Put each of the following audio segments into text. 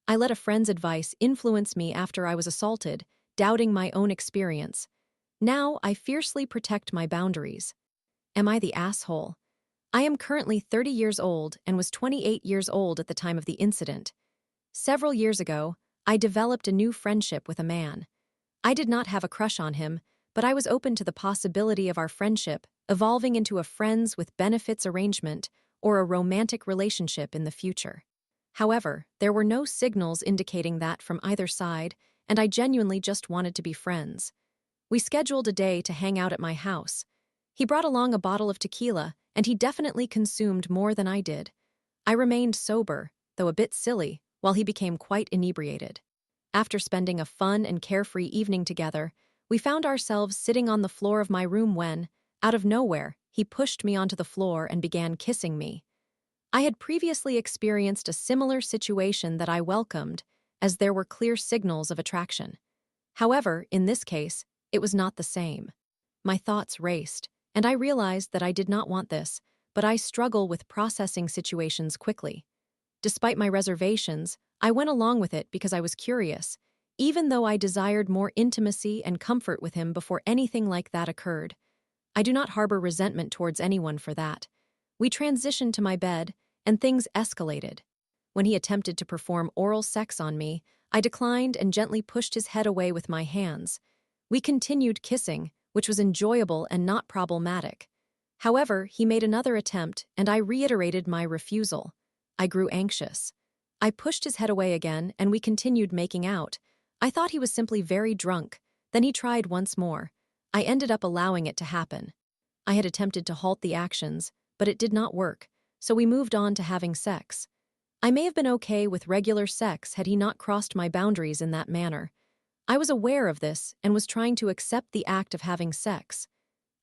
I let a friend's advice influence me after I was assaulted, doubting my own experience. Now I fiercely protect my boundaries. Am I the asshole? I am currently 30 years old and was 28 years old at the time of the incident. Several years ago, I developed a new friendship with a man. I did not have a crush on him, but I was open to the possibility of our friendship evolving into a friends with benefits arrangement or a romantic relationship in the future. However, there were no signals indicating that from either side, and I genuinely just wanted to be friends. We scheduled a day to hang out at my house. He brought along a bottle of tequila, and he definitely consumed more than I did. I remained sober, though a bit silly, while he became quite inebriated. After spending a fun and carefree evening together, we found ourselves sitting on the floor of my room when, out of nowhere, he pushed me onto the floor and began kissing me. I had previously experienced a similar situation that I welcomed, as there were clear signals of attraction. However, in this case, it was not the same. My thoughts raced, and I realized that I did not want this, but I struggle with processing situations quickly. Despite my reservations, I went along with it because I was curious, even though I desired more intimacy and comfort with him before anything like that occurred. I do not harbor resentment towards anyone for that. We transitioned to my bed, and things escalated. When he attempted to perform oral sex on me, I declined and gently pushed his head away with my hands. We continued kissing, which was enjoyable and not problematic. However, he made another attempt, and I reiterated my refusal. I grew anxious. I pushed his head away again, and we continued making out. I thought he was simply very drunk. Then he tried once more. I ended up allowing it to happen. I had attempted to halt the actions, but it did not work, so we moved on to having sex. I may have been okay with regular sex had he not crossed my boundaries in that manner. I was aware of this and was trying to accept the act of having sex.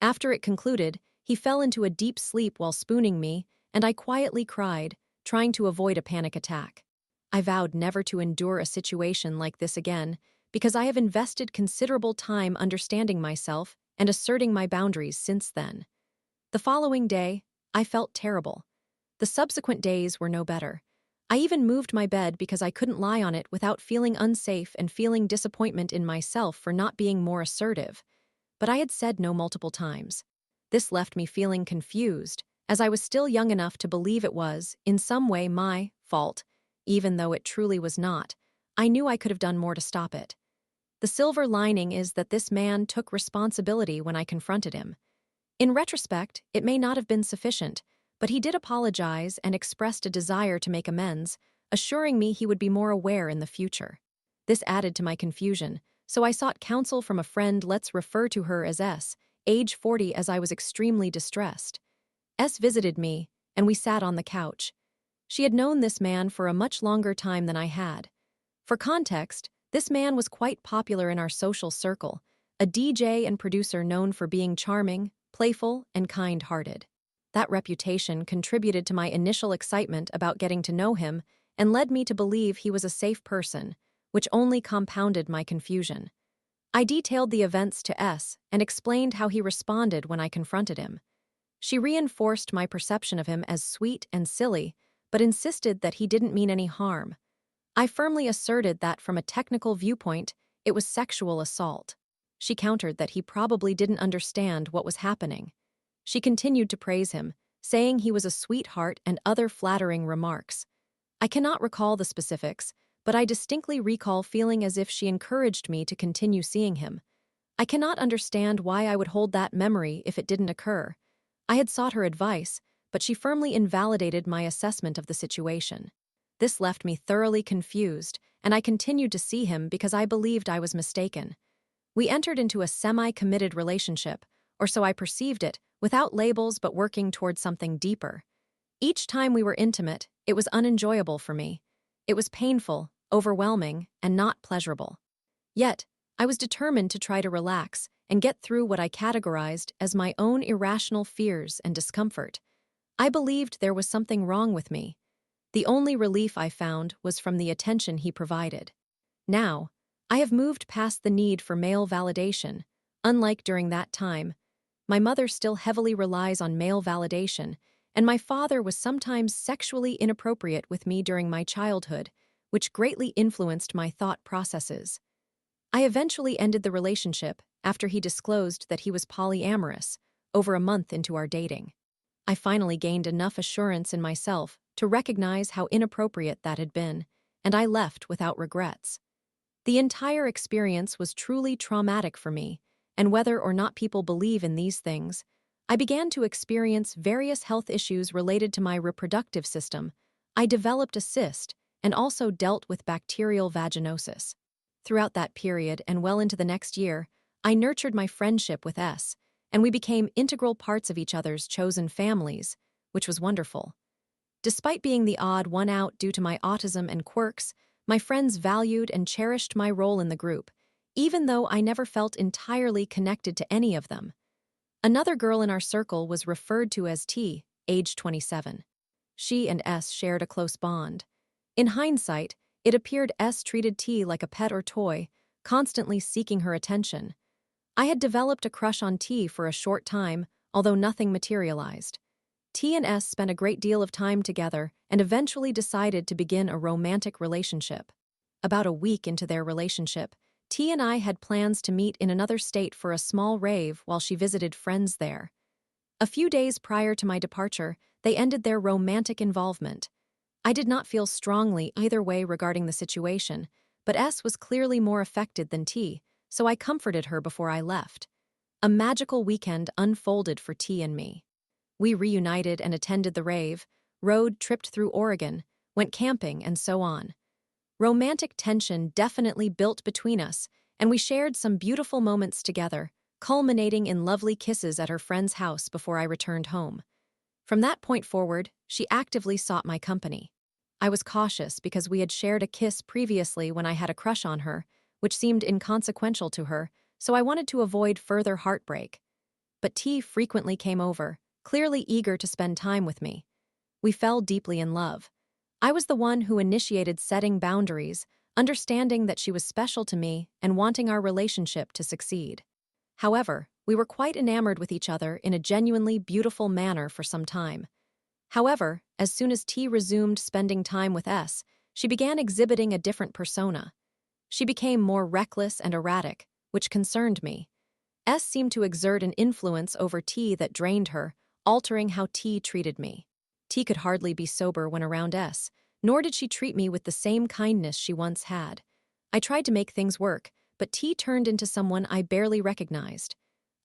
After it concluded, he fell into a deep sleep while spooning me, and I quietly cried, trying to avoid a panic attack. I vowed never to endure a situation like this again, because I have invested considerable time understanding myself and asserting my boundaries since then. The following day, I felt terrible. The subsequent days were no better. I even moved my bed because I couldn't lie on it without feeling unsafe and feeling disappointment in myself for not being more assertive. But I had said no multiple times. This left me feeling confused, as I was still young enough to believe it was, in some way, my fault. Even though it truly was not, I knew I could have done more to stop it. The silver lining is that this man took responsibility when I confronted him. In retrospect, it may not have been sufficient, but he did apologize and expressed a desire to make amends, assuring me he would be more aware in the future. This added to my confusion, so I sought counsel from a friend. Let's refer to her as S, age 40, as I was extremely distressed. S visited me, and we sat on the couch. She had known this man for a much longer time than I had. For context, this man was quite popular in our social circle, a DJ and producer known for being charming, playful, and kind-hearted. That reputation contributed to my initial excitement about getting to know him and led me to believe he was a safe person, which only compounded my confusion. I detailed the events to S and explained how he responded when I confronted him. She reinforced my perception of him as sweet and silly, but insisted that he didn't mean any harm. I firmly asserted that from a technical viewpoint, it was sexual assault. She countered that he probably didn't understand what was happening. She continued to praise him, saying he was a sweetheart and other flattering remarks. I cannot recall the specifics, but I distinctly recall feeling as if she encouraged me to continue seeing him. I cannot understand why I would hold that memory if it didn't occur. I had sought her advice, but she firmly invalidated my assessment of the situation. This left me thoroughly confused, and I continued to see him because I believed I was mistaken. We entered into a semi-committed relationship, or so I perceived it, without labels but working towards something deeper. Each time we were intimate, it was unenjoyable for me. It was painful, overwhelming, and not pleasurable. Yet, I was determined to try to relax and get through what I categorized as my own irrational fears and discomfort. I believed there was something wrong with me. The only relief I found was from the attention he provided. Now, I have moved past the need for male validation. Unlike during that time, my mother still heavily relies on male validation, and my father was sometimes sexually inappropriate with me during my childhood, which greatly influenced my thought processes. I eventually ended the relationship after he disclosed that he was polyamorous, over a month into our dating. I finally gained enough assurance in myself to recognize how inappropriate that had been, and I left without regrets. The entire experience was truly traumatic for me, and whether or not people believe in these things, I began to experience various health issues related to my reproductive system. I developed a cyst and also dealt with bacterial vaginosis. Throughout that period and well into the next year, I nurtured my friendship with S, and we became integral parts of each other's chosen families, which was wonderful. Despite being the odd one out due to my autism and quirks, my friends valued and cherished my role in the group, even though I never felt entirely connected to any of them. Another girl in our circle was referred to as T, age 27. She and S shared a close bond. In hindsight, it appeared S treated T like a pet or toy, constantly seeking her attention. I had developed a crush on T for a short time, although nothing materialized. T and S spent a great deal of time together and eventually decided to begin a romantic relationship. About a week into their relationship, T and I had plans to meet in another state for a small rave while she visited friends there. A few days prior to my departure, they ended their romantic involvement. I did not feel strongly either way regarding the situation, but S was clearly more affected than T, so I comforted her before I left. A magical weekend unfolded for T and me. We reunited and attended the rave, road tripped through Oregon, went camping, and so on. Romantic tension definitely built between us, and we shared some beautiful moments together, culminating in lovely kisses at her friend's house before I returned home. From that point forward, she actively sought my company. I was cautious because we had shared a kiss previously when I had a crush on her, which seemed inconsequential to her, so I wanted to avoid further heartbreak. But T frequently came over, clearly eager to spend time with me. We fell deeply in love. I was the one who initiated setting boundaries, understanding that she was special to me and wanting our relationship to succeed. However, we were quite enamored with each other in a genuinely beautiful manner for some time. However, as soon as T resumed spending time with S, she began exhibiting a different persona. She became more reckless and erratic, which concerned me. S seemed to exert an influence over T that drained her, altering how T treated me. T could hardly be sober when around S, nor did she treat me with the same kindness she once had. I tried to make things work, but T turned into someone I barely recognized.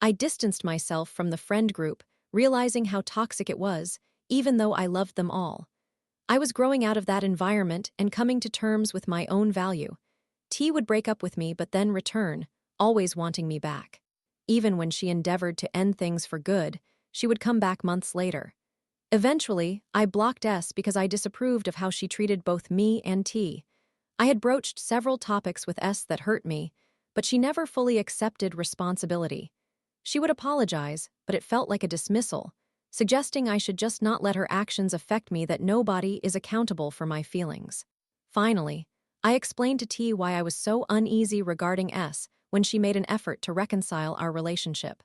I distanced myself from the friend group, realizing how toxic it was, even though I loved them all. I was growing out of that environment and coming to terms with my own value. T would break up with me but then return, always wanting me back. Even when she endeavored to end things for good, she would come back months later. Eventually, I blocked S because I disapproved of how she treated both me and T. I had broached several topics with S that hurt me, but she never fully accepted responsibility. She would apologize, but it felt like a dismissal, suggesting I should just not let her actions affect me, that nobody is accountable for my feelings. Finally, I explained to T why I was so uneasy regarding S when she made an effort to reconcile our relationship.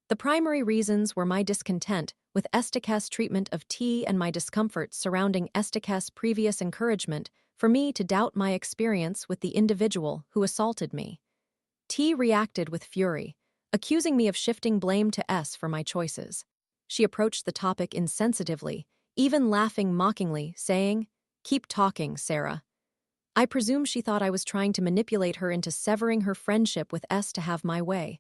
The primary reasons were my discontent with Esteke's treatment of T and my discomfort surrounding Esteke's previous encouragement for me to doubt my experience with the individual who assaulted me. T reacted with fury, accusing me of shifting blame to S for my choices. She approached the topic insensitively, even laughing mockingly, saying, "Keep talking, Sarah." I presume she thought I was trying to manipulate her into severing her friendship with S to have my way.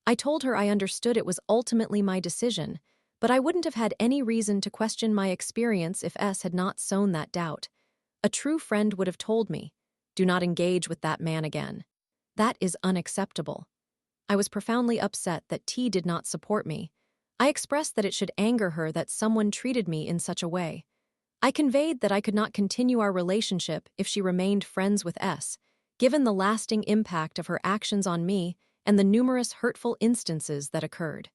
I told her I understood it was ultimately my decision, but I wouldn't have had any reason to question my experience if S had not sown that doubt. A true friend would have told me, "Do not engage with that man again." That is unacceptable. I was profoundly upset that T did not support me. I expressed that it should anger her that someone treated me in such a way. I conveyed that I could not continue our relationship if she remained friends with S, given the lasting impact of her actions on me and the numerous hurtful instances that occurred.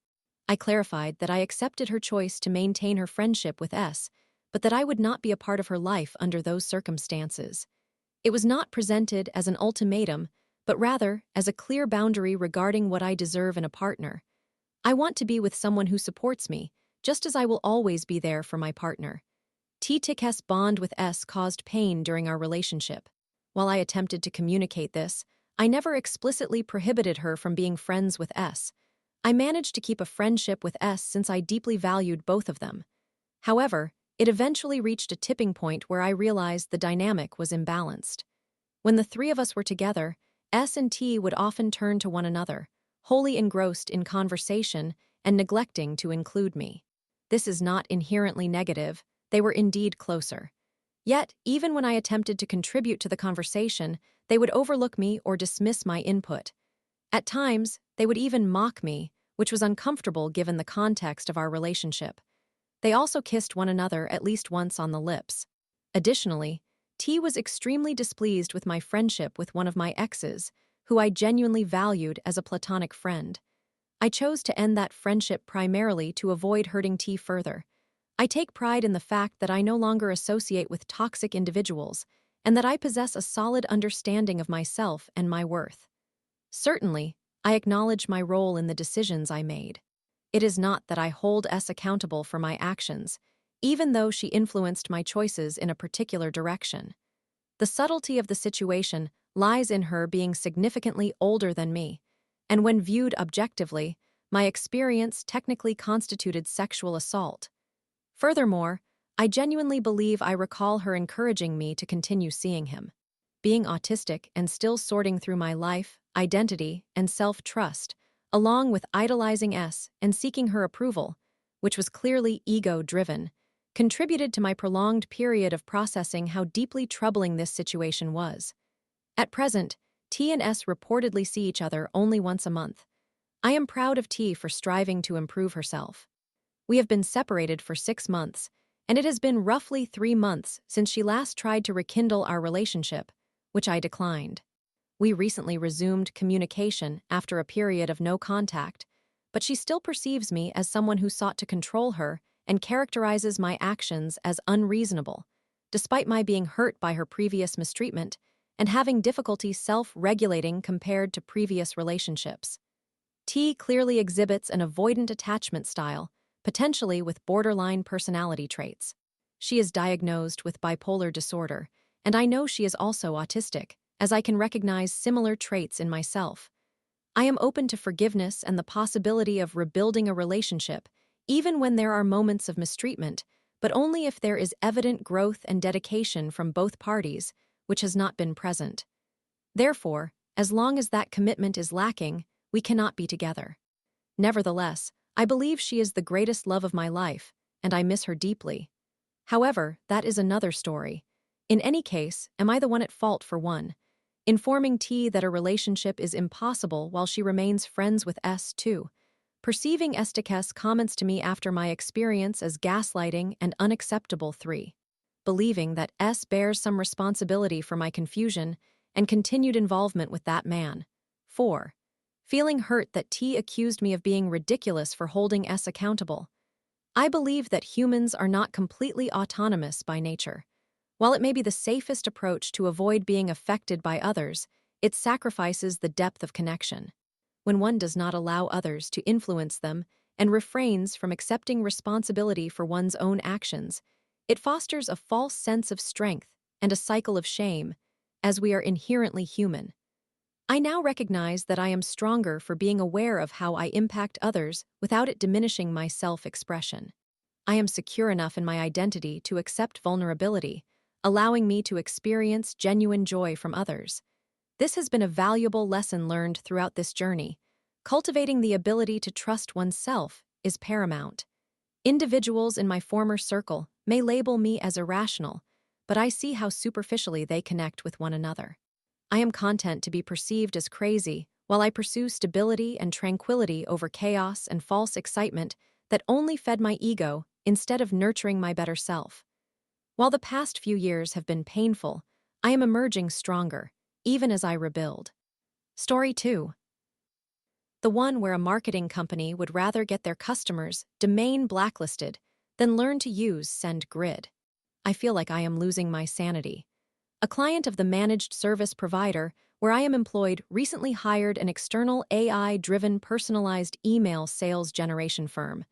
I clarified that I accepted her choice to maintain her friendship with S, but that I would not be a part of her life under those circumstances. It was not presented as an ultimatum, but rather as a clear boundary regarding what I deserve in a partner. I want to be with someone who supports me, just as I will always be there for my partner. T-Tik's bond with S caused pain during our relationship. while I attempted to communicate this, I never explicitly prohibited her from being friends with S. I managed to keep a friendship with S since I deeply valued both of them. However, it eventually reached a tipping point where I realized the dynamic was imbalanced. When the three of us were together, S and T would often turn to one another, wholly engrossed in conversation and neglecting to include me. This is not inherently negative, they were indeed closer. Yet, even when I attempted to contribute to the conversation, they would overlook me or dismiss my input. At times, they would even mock me, which was uncomfortable given the context of our relationship. They also kissed one another at least once on the lips. Additionally, T was extremely displeased with my friendship with one of my exes, who I genuinely valued as a platonic friend. I chose to end that friendship primarily to avoid hurting T further. I take pride in the fact that I no longer associate with toxic individuals and that I possess a solid understanding of myself and my worth. Certainly, I acknowledge my role in the decisions I made. It is not that I hold S accountable for my actions, even though she influenced my choices in a particular direction. The subtlety of the situation lies in her being significantly older than me, and when viewed objectively, my experience technically constituted sexual assault. Furthermore, I genuinely believe I recall her encouraging me to continue seeing him. Being autistic and still sorting through my life, identity, and self-trust, along with idolizing S and seeking her approval, which was clearly ego-driven, contributed to my prolonged period of processing how deeply troubling this situation was. At present, T and S reportedly see each other only once a month. I am proud of T for striving to improve herself. We have been separated for 6 months, and it has been roughly 3 months since she last tried to rekindle our relationship, which I declined. We recently resumed communication after a period of no contact, but she still perceives me as someone who sought to control her and characterizes my actions as unreasonable, despite my being hurt by her previous mistreatment and having difficulty self-regulating compared to previous relationships. T clearly exhibits an avoidant attachment style, potentially with borderline personality traits. She is diagnosed with bipolar disorder, and I know she is also autistic, as I can recognize similar traits in myself. I am open to forgiveness and the possibility of rebuilding a relationship, even when there are moments of mistreatment, but only if there is evident growth and dedication from both parties, which has not been present. Therefore, as long as that commitment is lacking, we cannot be together. Nevertheless, I believe she is the greatest love of my life, and I miss her deeply. However, that is another story. In any case, am I the one at fault for one? Informing T that a relationship is impossible while she remains friends with S too. Perceiving Estique's comments to me after my experience as gaslighting and unacceptable 3. Believing that S bears some responsibility for my confusion and continued involvement with that man. 4. Feeling hurt that T accused me of being ridiculous for holding S accountable. I believe that humans are not completely autonomous by nature. While it may be the safest approach to avoid being affected by others, it sacrifices the depth of connection. When one does not allow others to influence them and refrains from accepting responsibility for one's own actions, it fosters a false sense of strength and a cycle of shame, as we are inherently human. I now recognize that I am stronger for being aware of how I impact others without it diminishing my self-expression. I am secure enough in my identity to accept vulnerability, allowing me to experience genuine joy from others. This has been a valuable lesson learned throughout this journey. Cultivating the ability to trust oneself is paramount. Individuals in my former circle may label me as irrational, but I see how superficially they connect with one another. I am content to be perceived as crazy while I pursue stability and tranquility over chaos and false excitement that only fed my ego instead of nurturing my better self. While the past few years have been painful, I am emerging stronger, even as I rebuild. Story 2. The one where a marketing company would rather get their customers' domain blacklisted than learn to use SendGrid. I feel like I am losing my sanity. A client of the managed service provider where I am employed recently hired an external AI-driven personalized email sales generation firm.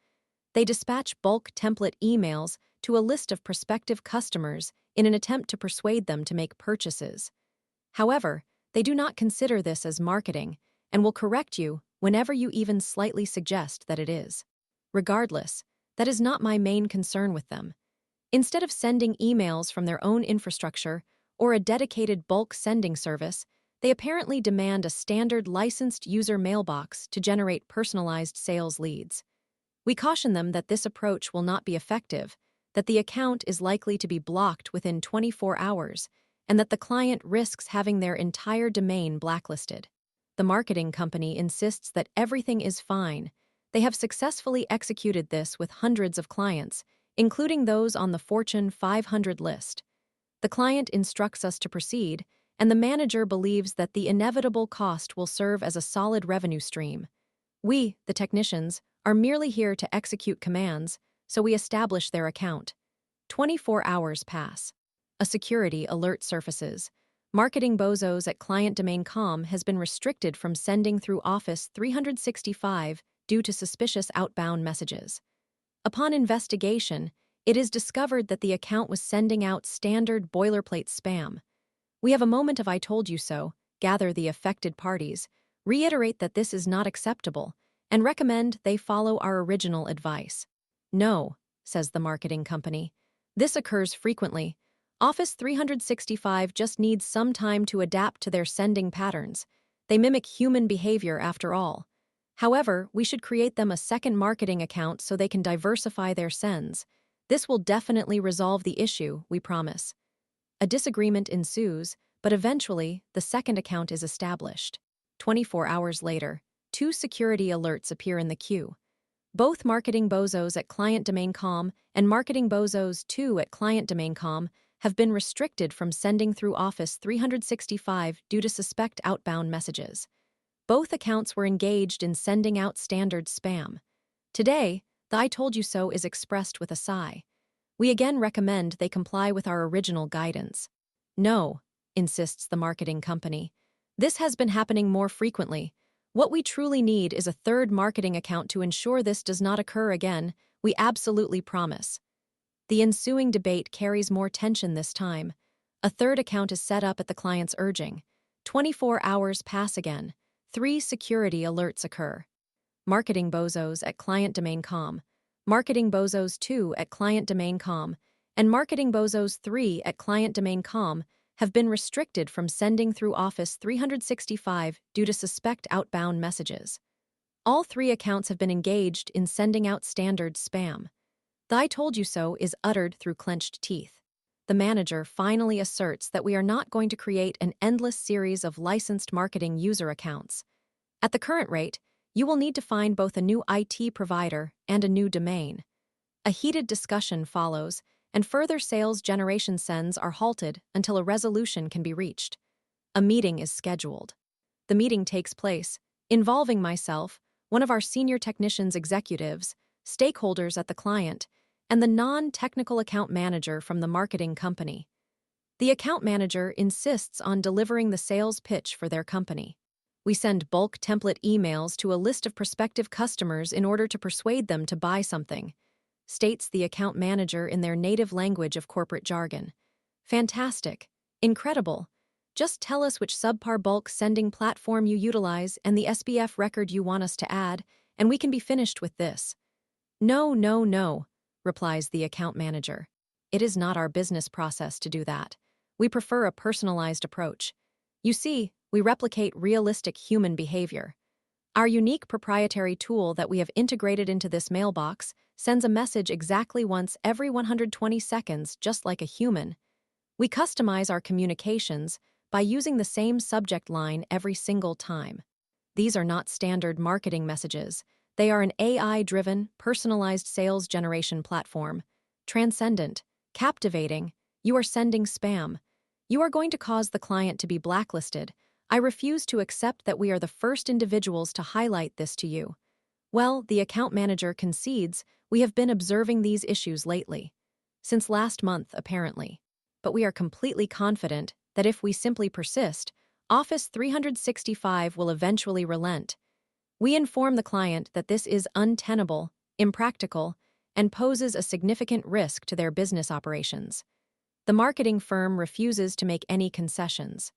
They dispatch bulk template emails to a list of prospective customers in an attempt to persuade them to make purchases. However, they do not consider this as marketing and will correct you whenever you even slightly suggest that it is. Regardless, that is not my main concern with them. Instead of sending emails from their own infrastructure or a dedicated bulk sending service, they apparently demand a standard licensed user mailbox to generate personalized sales leads. We caution them that this approach will not be effective, that the account is likely to be blocked within 24 hours, and that the client risks having their entire domain blacklisted. The marketing company insists that everything is fine. They have successfully executed this with hundreds of clients, including those on the Fortune 500 list. The client instructs us to proceed, and the manager believes that the inevitable cost will serve as a solid revenue stream. We, the technicians, are merely here to execute commands, so we establish their account. 24 hours pass. A security alert surfaces. Marketing bozos at client-domain.com has been restricted from sending through Office 365 due to suspicious outbound messages. Upon investigation, it is discovered that the account was sending out standard boilerplate spam. We have a moment of I told you so, gather the affected parties, reiterate that this is not acceptable, and recommend they follow our original advice. No, says the marketing company. This occurs frequently. Office 365 just needs some time to adapt to their sending patterns. They mimic human behavior after all. However, we should create them a second marketing account so they can diversify their sends. This will definitely resolve the issue, we promise. A disagreement ensues, but eventually, the second account is established. 24 hours later, 2 security alerts appear in the queue. Both marketing bozos at client-domain.com and marketing bozos 2 at client-domain.com have been restricted from sending through Office 365 due to suspect outbound messages. Both accounts were engaged in sending out standard spam. Today, the I told you so is expressed with a sigh. We again recommend they comply with our original guidance. No, insists the marketing company. This has been happening more frequently. What we truly need is a third marketing account to ensure this does not occur again, we absolutely promise. The ensuing debate carries more tension this time. A third account is set up at the client's urging. 24 hours pass again. 3 security alerts occur. Marketing bozos at client-domain.com, marketing bozos 2 at client-domain.com, and marketing bozos 3 at client-domain.com have been restricted from sending through Office 365 due to suspect outbound messages. All 3 accounts have been engaged in sending out standard spam. The I told you so is uttered through clenched teeth. The manager finally asserts that we are not going to create an endless series of licensed marketing user accounts. At the current rate, you will need to find both a new IT provider and a new domain. A heated discussion follows, and further sales generation sends are halted until a resolution can be reached. A meeting is scheduled. The meeting takes place, involving myself, one of our senior technicians executives, stakeholders at the client, and the non-technical account manager from the marketing company. The account manager insists on delivering the sales pitch for their company. We send bulk template emails to a list of prospective customers in order to persuade them to buy something, states the account manager in their native language of corporate jargon. Fantastic. Incredible. Just tell us which subpar bulk sending platform you utilize and the SBF record you want us to add, and we can be finished with this. No, no, no, replies the account manager. It is not our business process to do that. We prefer a personalized approach. You see, we replicate realistic human behavior. Our unique proprietary tool that we have integrated into this mailbox sends a message exactly once every 120 seconds, just like a human. We customize our communications by using the same subject line every single time. These are not standard marketing messages. They are an AI-driven, personalized sales generation platform. Transcendent, captivating. You are sending spam. You are going to cause the client to be blacklisted. I refuse to accept that we are the first individuals to highlight this to you. Well, the account manager concedes we have been observing these issues lately. Since last month, apparently. But we are completely confident that if we simply persist, Office 365 will eventually relent. We inform the client that this is untenable, impractical, and poses a significant risk to their business operations. The marketing firm refuses to make any concessions.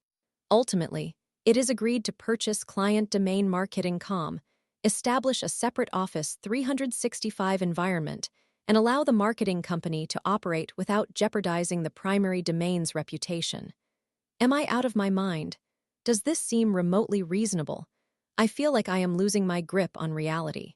Ultimately, it is agreed to purchase client domain marketing.com, establish a separate Office 365 environment, and allow the marketing company to operate without jeopardizing the primary domain's reputation. Am I out of my mind? Does this seem remotely reasonable? I feel like I am losing my grip on reality.